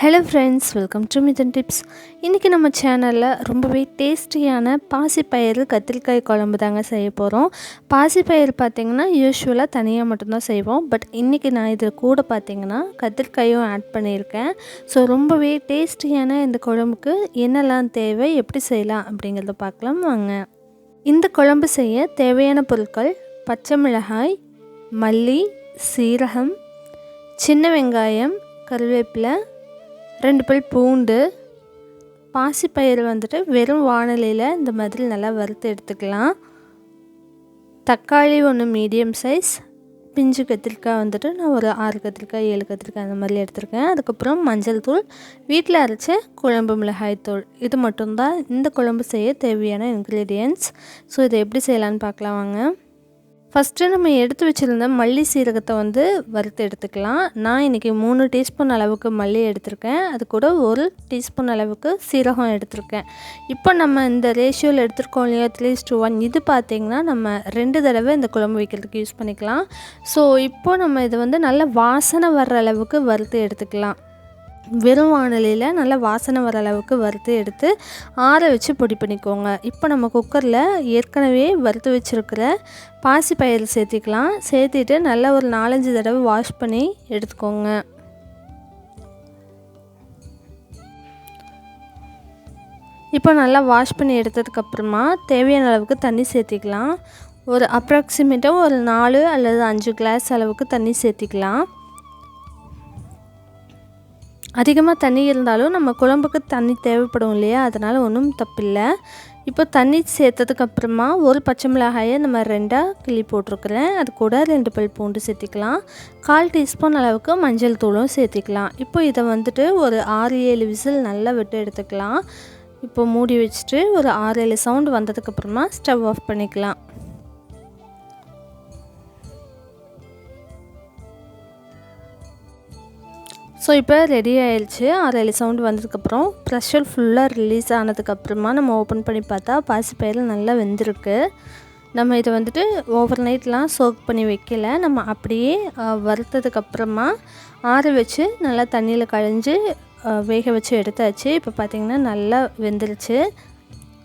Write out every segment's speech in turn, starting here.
Hello friends, welcome to Mithuntips. இன்றைக்கி நம்ம சேனலில் ரொம்பவே டேஸ்டியான பாசிப்பயிறு கத்திரிக்காய் குழம்பு தாங்க செய்ய போகிறோம். பாசிப்பயிறு பார்த்திங்கன்னா யூஸ்வலாக தனியாக மட்டும்தான் செய்வோம். பட் இன்றைக்கி நான் இது கூட பார்த்திங்கன்னா கத்திரிக்காயும் ஆட் பண்ணியிருக்கேன். ஸோ ரொம்பவே டேஸ்டியான இந்த குழம்புக்கு என்னெல்லாம் தேவை, எப்படி செய்யலாம் அப்படிங்கிறத பார்க்கலாம் வாங்க. இந்த குழம்பு செய்ய தேவையான பொருட்கள்: பச்சை மிளகாய், மல்லி, சீரகம், சின்ன வெங்காயம், கருவேப்பிலை, 2 பல் பூண்டு. பாசிப்பயிறு வந்துட்டு வெறும் வாணலியில் இந்த மாதிரி நல்லா வறுத்து எடுத்துக்கலாம். தக்காளி 1 மீடியம் சைஸ், பிஞ்சு கத்திரிக்காய் வந்துட்டு நான் ஒரு 6 கத்திரிக்காய் 7 கத்திரிக்காய் அந்த மாதிரி எடுத்திருக்கேன். அதுக்கப்புறம் மஞ்சள் தூள், வீட்டில் அரைச்ச குழம்பு மிளகாய் தூள். இது மட்டும்தான் இந்த குழம்பு செய்ய தேவையான இன்க்ரீடியன்ட்ஸ். ஸோ இதை எப்படி செய்யலான்னு பார்க்கலாம் வாங்க. ஃபஸ்ட்டு நம்ம எடுத்து வச்சுருந்த மல்லி சீரகத்தை வறுத்து எடுத்துக்கலாம். நான் இன்றைக்கி 3 டீஸ்பூன் அளவுக்கு மல்லி எடுத்திருக்கேன். அது கூட 1 டீஸ்பூன் அளவுக்கு சீரகம் எடுத்திருக்கேன். இப்போ நம்ம இந்த ரேஷியோவில் எடுத்துருக்கோம் இல்லையா, 3:1. இது பார்த்திங்கன்னா நம்ம 2 தடவை இந்த குழம்பு வைக்கிறதுக்கு யூஸ் பண்ணிக்கலாம். ஸோ இப்போது நம்ம இதை நல்ல வாசனை வர்ற அளவுக்கு வறுத்து எடுத்துக்கலாம். வெறும் வாணலியில் நல்லா வாசனை வர அளவுக்கு வறுத்து எடுத்து ஆற வச்சு பொடி பண்ணிக்கோங்க. இப்போ நம்ம குக்கரில் ஏற்கனவே வறுத்து வச்சுருக்கிற பாசிப்பயிறு சேர்த்திக்கலாம். சேர்த்திட்டு நல்லா ஒரு 4-5 தடவை வாஷ் பண்ணி எடுத்துக்கோங்க. இப்போ நல்லா வாஷ் பண்ணி எடுத்ததுக்கப்புறமா தேவையான அளவுக்கு தண்ணி சேர்த்திக்கலாம். ஒரு அப்ராக்சிமேட்டாக ஒரு 4 அல்லது 5 கிளாஸ் அளவுக்கு தண்ணி சேர்த்திக்கலாம். அதிகமாக தண்ணி இருந்தாலும் நம்ம குழம்புக்கு தண்ணி தேவைப்படும் இல்லையா, அதனால் ஒன்றும் தப்பில்லை. இப்போ தண்ணி சேர்த்ததுக்கப்புறமா ஒரு பச்சை மிளகாயை நம்ம 2ஆக கிள்ளி போட்டிருக்கிறேன். அது கூட 2 பல் பூண்டு சேர்த்திக்கலாம். 1/4 டீஸ்பூன் அளவுக்கு மஞ்சள் தூளும் சேர்த்திக்கலாம். இப்போ இதை ஒரு 6-7 விசில் நல்லா விட்டு எடுத்துக்கலாம். இப்போ மூடி வச்சுட்டு ஒரு 6-7 சவுண்டு வந்ததுக்கப்புறமா ஸ்டவ் ஆஃப் பண்ணிக்கலாம். ஸோ இப்போ ரெடி ஆயிடுச்சு. 6-7 சவுண்டு வந்ததுக்கப்புறம் ப்ரெஷர் ஃபுல்லாக ரிலீஸ் ஆனதுக்கப்புறமா நம்ம ஓப்பன் பண்ணி பார்த்தா பாசிப்பயிறு நல்லா வெந்திருக்கு. நம்ம இதை ஓவர் நைட்லாம் சோக் பண்ணி வைக்கல. நம்ம அப்படியே வறுத்ததுக்கப்புறமா ஆற வச்சு நல்லா தண்ணியில் கழிஞ்சு வேக வச்சு எடுத்தாச்சு. இப்போ பார்த்திங்கன்னா நல்லா வெந்துருச்சு.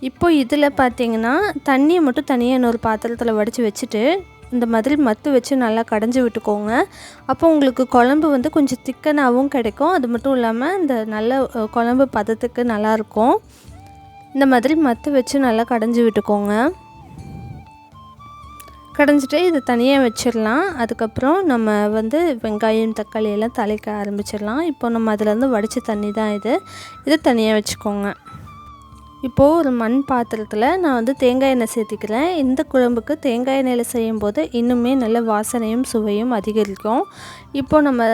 இப்போ இதில் பார்த்திங்கன்னா தண்ணியை மட்டும் தனியாக இன்னொரு பாத்திரத்தில் வடித்து வச்சுட்டு இந்த மாதிரி மத்து வச்சு நல்லா கடைஞ்சி விட்டுக்கோங்க. அப்போ உங்களுக்கு குழம்பு கொஞ்சம் திக்கனாகவும் கிடைக்கும். அது மட்டும் இல்லாமல் இந்த நல்ல குழம்பு பதத்துக்கு நல்லாயிருக்கும். இந்த மாதிரி மத்து வச்சு நல்லா கடைஞ்சி விட்டுக்கோங்க. கடைஞ்சிட்டு இது தனியாக வச்சிடலாம். அதுக்கப்புறம் நம்ம வெங்காயம் தக்காளி எல்லாம் தாளிக்க ஆரம்பிச்சிடலாம். இப்போ நம்ம அதிலேருந்து வடித்த தண்ணி தான் இது தனியாக வச்சுக்கோங்க. இப்போது ஒரு மண் பாத்திரத்தில் நான் தேங்காய் எண்ணெய் சேர்த்திக்கிறேன். இந்த குழம்புக்கு தேங்காய் எண்ணெயில் செய்யும்போது இன்னுமே நல்ல வாசனையும் சுவையும் அதிகரிக்கும். இப்போது நம்ம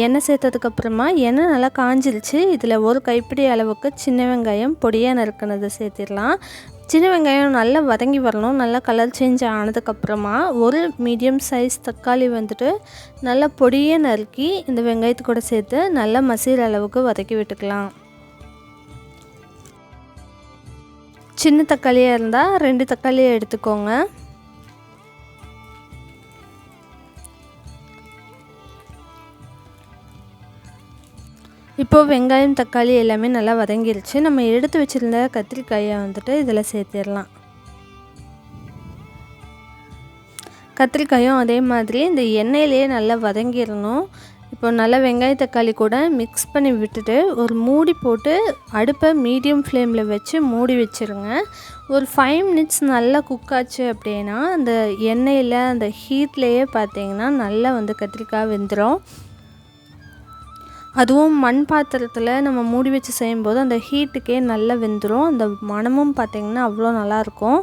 எண்ணெய் சேர்த்ததுக்கப்புறமா எண்ணெய் நல்லா காஞ்சிருச்சு. இதில் ஒரு கைப்பிடி அளவுக்கு சின்ன வெங்காயம் பொடியாக நறுக்கினதை சேர்த்திடலாம். சின்ன வெங்காயம் நல்லா வதங்கி வரணும். நல்லா கலர் சேஞ்ச் ஆனதுக்கப்புறமா ஒரு மீடியம் சைஸ் தக்காளி நல்லா பொடியாக நறுக்கி இந்த வெங்காயத்து கூட சேர்த்து நல்லா மசிகிற அளவுக்கு வதக்கி விட்டுக்கலாம். சின்ன தக்காளியாக இருந்தால் 2 தக்காளியை எடுத்துக்கோங்க. இப்போது வெங்காயம் தக்காளி எல்லாமே நல்லா வதங்கிருச்சு. நம்ம எடுத்து வச்சுருந்த கத்திரிக்காயை இதில் சேர்த்திடலாம். கத்திரிக்காயும் அதே மாதிரி இந்த எண்ணெயிலேயே நல்லா வதங்கிடணும். இப்போ நல்லா வெங்காய தக்காளி கூட மிக்ஸ் பண்ணி விட்டுட்டு ஒரு மூடி போட்டு அடுப்பை மீடியம் ஃப்ளேமில் வச்சு மூடி வச்சுருங்க. ஒரு 5 மினிட்ஸ் நல்லா குக் ஆச்சு அப்படின்னா அந்த எண்ணெயில் அந்த ஹீட்லேயே பார்த்திங்கன்னா நல்லா கத்திரிக்காய் வெந்துடும். அதுவும் மண் பாத்திரத்தில் நம்ம மூடி வச்சு செய்யும்போது அந்த ஹீட்டுக்கே நல்லா வெந்துடும். அந்த மணமும் பார்த்திங்கன்னா அவ்வளோ நல்லாயிருக்கும்.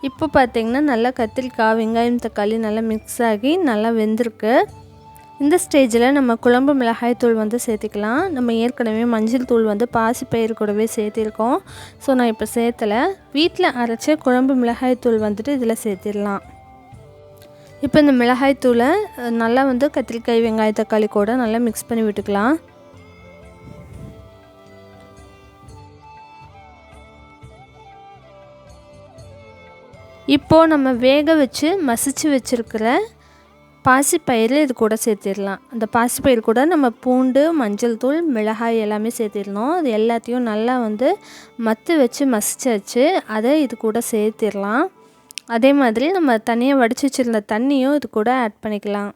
இப்போ பார்த்திங்கன்னா நல்லா கத்திரிக்காய் வெங்காயம் தக்காளி நல்லா மிக்ஸ் ஆகி நல்லா வெந்திருக்கு. இந்த ஸ்டேஜில் நம்ம குழம்பு மிளகாய் தூள் சேர்த்திக்கலாம். நம்ம ஏற்கனவே மஞ்சள் தூள் பாசிப்பயிறு கூடவே சேர்த்திருக்கோம். ஸோ நான் இப்போ சேர்த்தலை. வீட்டில் அரைச்ச குழம்பு மிளகாய் தூள் இதில் சேர்த்திடலாம். இப்போ இந்த மிளகாய் தூளை நல்லா கத்திரிக்காய் வெங்காய தக்காளி கூட நல்லா மிக்ஸ் பண்ணி விட்டுக்கலாம். இப்போது நம்ம வேக வச்சு மசிச்சு வச்சுருக்கிற பாசிப்பயிறு இது கூட சேர்த்திடலாம். அந்த பாசிப்பயிறு கூட நம்ம பூண்டு, மஞ்சள் தூள், மிளகாய் எல்லாமே சேர்த்திடணும். அது எல்லாத்தையும் நல்லா மத்து வச்சு மசிச்சாச்சு. அதை இது கூட சேர்த்திடலாம். அதே மாதிரி நம்ம தனியாக வடித்து வச்சுருந்த தண்ணியும் இது கூட ஆட் பண்ணிக்கலாம்.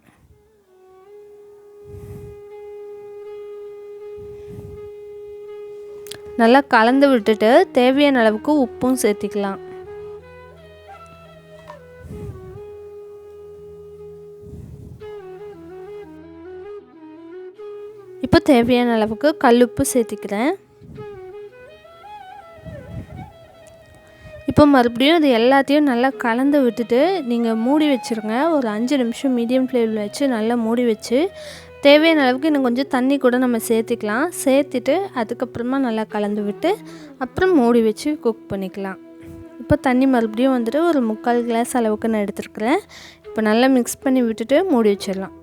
நல்லா கலந்து விட்டுட்டு தேவையான அளவுக்கு உப்பும் சேர்த்திக்கலாம். இப்போ தேவையான அளவுக்கு கல்லுப்பு சேர்த்திக்கிறேன். இப்போ மறுபடியும் அது எல்லாத்தையும் நல்லா கலந்து விட்டுட்டு நீங்கள் மூடி வச்சுருங்க. ஒரு 5 நிமிஷம் மீடியம் ஃப்ளேமில் வச்சு நல்லா மூடி வச்சு தேவையான அளவுக்கு இன்னும் கொஞ்சம் தண்ணி கூட நம்ம சேர்த்திக்கலாம். சேர்த்துட்டு அதுக்கப்புறமா நல்லா கலந்து விட்டு அப்புறம் மூடி வச்சு குக் பண்ணிக்கலாம். இப்போ தண்ணி மறுபடியும் ஒரு 3/4 கிளாஸ் அளவுக்கு நான் எடுத்துருக்கிறேன். இப்போ நல்லா மிக்ஸ் பண்ணி விட்டுட்டு மூடி வச்சிடலாம்.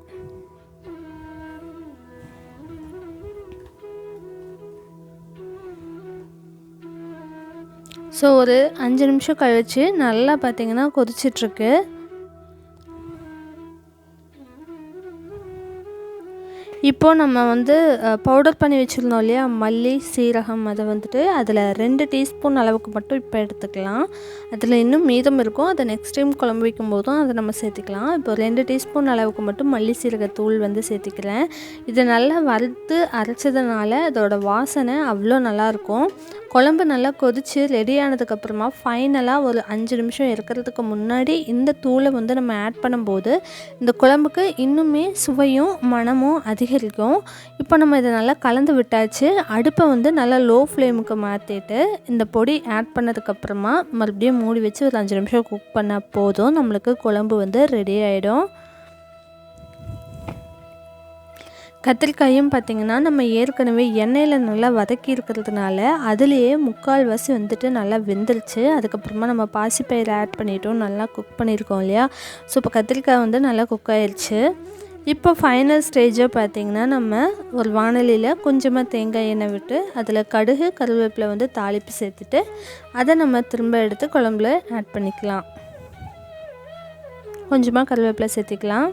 ஸோ ஒரு 5 நிமிஷம் கழிச்சு நல்லா பார்த்திங்கன்னா கொதிச்சிட்ருக்கு. இப்போது நம்ம பவுடர் பண்ணி வச்சுருந்தோம் இல்லையா, மல்லி, சீரகம், அதை அதில் 2 டீஸ்பூன் அளவுக்கு மட்டும் இப்போ எடுத்துக்கலாம். அதில் இன்னும் மீதம் இருக்கும். அதை நெக்ஸ்ட் டைம் குழம்பு வைக்கும்போதும் அதை நம்ம சேர்த்துக்கலாம். இப்போ 2 டீஸ்பூன் அளவுக்கு மட்டும் மல்லி சீரகத்தூள் சேர்த்துக்கிறேன். இதை நல்லா வறுத்து அரைச்சதுனால அதோட வாசனை அவ்வளோ நல்லாயிருக்கும். குழம்பு நல்லா கொதித்து ரெடி ஆனதுக்கப்புறமா ஃபைனலாக ஒரு 5 நிமிஷம் இருக்கிறதுக்கு முன்னாடி இந்த தூளை நம்ம ஆட் பண்ணும்போது இந்த குழம்புக்கு இன்னுமே சுவையும் மணமும் அதிகரிக்கும். இப்போ நம்ம இதை நல்லா கலந்து விட்டாச்சு. அடுப்பை நல்லா லோ ஃப்ளேமுக்கு மாற்றிட்டு இந்த பொடி ஆட் பண்ணதுக்கப்புறமா மறுபடியும் மூடி வச்சு ஒரு 5 நிமிஷம் குக் பண்ணால் போதும். நம்மளுக்கு குழம்பு ரெடி ஆகிடும். கத்திரிக்காயும் பார்த்திங்கன்னா நம்ம ஏற்கனவே எண்ணெயில் நல்லா வதக்கி இருக்கிறதுனால அதுலேயே 3/4வாசி நல்லா வெந்துருச்சு. அதுக்கப்புறமா நம்ம பாசிப்பயிறு ஆட் பண்ணிட்டோம், நல்லா குக் பண்ணியிருக்கோம் இல்லையா. ஸோ இப்போ கத்திரிக்காய் நல்லா குக் ஆயிடுச்சு. இப்போ ஃபைனல் ஸ்டேஜாக பார்த்திங்கன்னா நம்ம ஒரு வாணலியில் கொஞ்சமாக தேங்காய் எண்ணெய் விட்டு அதில் கடுகு, கருவேப்பிலை தாளிப்பு சேர்த்துட்டு அதை நம்ம திரும்ப எடுத்து குழம்புல ஆட் பண்ணிக்கலாம். கொஞ்சமாக கருவேப்பிலை சேர்த்திக்கலாம்.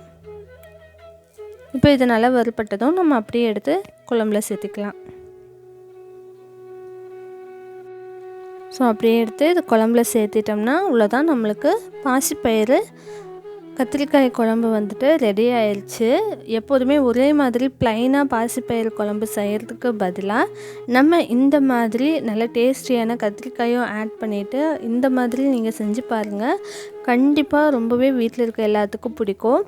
இப்போ இது நல்லா வறுபட்டதும் நம்ம அப்படியே எடுத்து குழம்புல சேர்த்துக்கலாம். ஸோ அப்படியே எடுத்து இது குழம்புல சேர்த்திட்டோம்னா அவ்வளோதான், நம்மளுக்கு பாசிப்பயிறு கத்திரிக்காய் குழம்பு ரெடி ஆயிடுச்சு. எப்போதுமே ஒரே மாதிரி ப்ளைனாக பாசிப்பயிறு குழம்பு செய்கிறதுக்கு பதிலாக நம்ம இந்த மாதிரி நல்ல டேஸ்டியான கத்திரிக்காயும் ஆட் பண்ணிவிட்டு இந்த மாதிரி நீங்கள் செஞ்சு பாருங்கள். கண்டிப்பாக ரொம்பவே வீட்டில் இருக்க எல்லாத்துக்கும் பிடிக்கும்.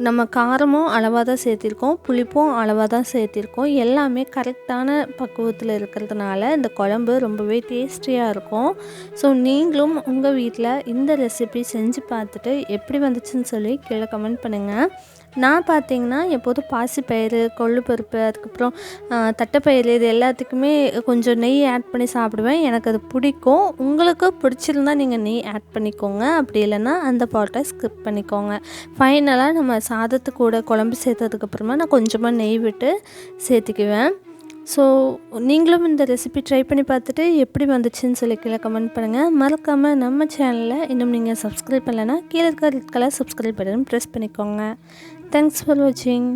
நம்ம காரமும் அளவாக தான் சேர்த்திருக்கோம், புளிப்பும் அளவாக தான் சேர்த்திருக்கோம். எல்லாமே கரெக்டான பக்குவத்தில் இருக்கிறதுனால இந்த குழம்பு ரொம்பவே டேஸ்டியாக இருக்கும். ஸோ நீங்களும் உங்கள் வீட்டில் இந்த ரெசிபி செஞ்சு பார்த்துட்டு எப்படி வந்துச்சுன்னு சொல்லி கீழே கமெண்ட் பண்ணுங்கள். நான் பார்த்திங்கன்னா எப்போதும் பாசிப்பயிறு, கொள்ளுப்பருப்பு, அதுக்கப்புறம் தட்டைப்பயிறு இது எல்லாத்துக்குமே கொஞ்சம் நெய் ஆட் பண்ணி சாப்பிடுவேன். எனக்கு அது பிடிக்கும். உங்களுக்கு பிடிச்சிருந்தால் நீங்கள் நெய் ஆட் பண்ணிக்கோங்க, அப்படி இல்லைன்னா அந்த பாட்டை ஸ்கிப் பண்ணிக்கோங்க. ஃபைனலாக நம்ம சாதத்து கூட குழம்பு சேர்த்ததுக்கப்புறமா நான் கொஞ்சமாக நெய் விட்டு சேர்த்துக்குவேன். ஸோ நீங்களும் இந்த ரெசிபி ட்ரை பண்ணி பார்த்துட்டு எப்படி வந்துச்சுன்னு சொல்லி கீழே கமெண்ட் பண்ணுங்கள். மறக்காமல் நம்ம சேனலில் இன்னும் நீங்கள் சப்ஸ்கிரைப் பண்ணலைன்னா கீழே இருக்க red colour subscribe button press பண்ணிக்கோங்க. தேங்க்ஸ் ஃபார் வாட்சிங்.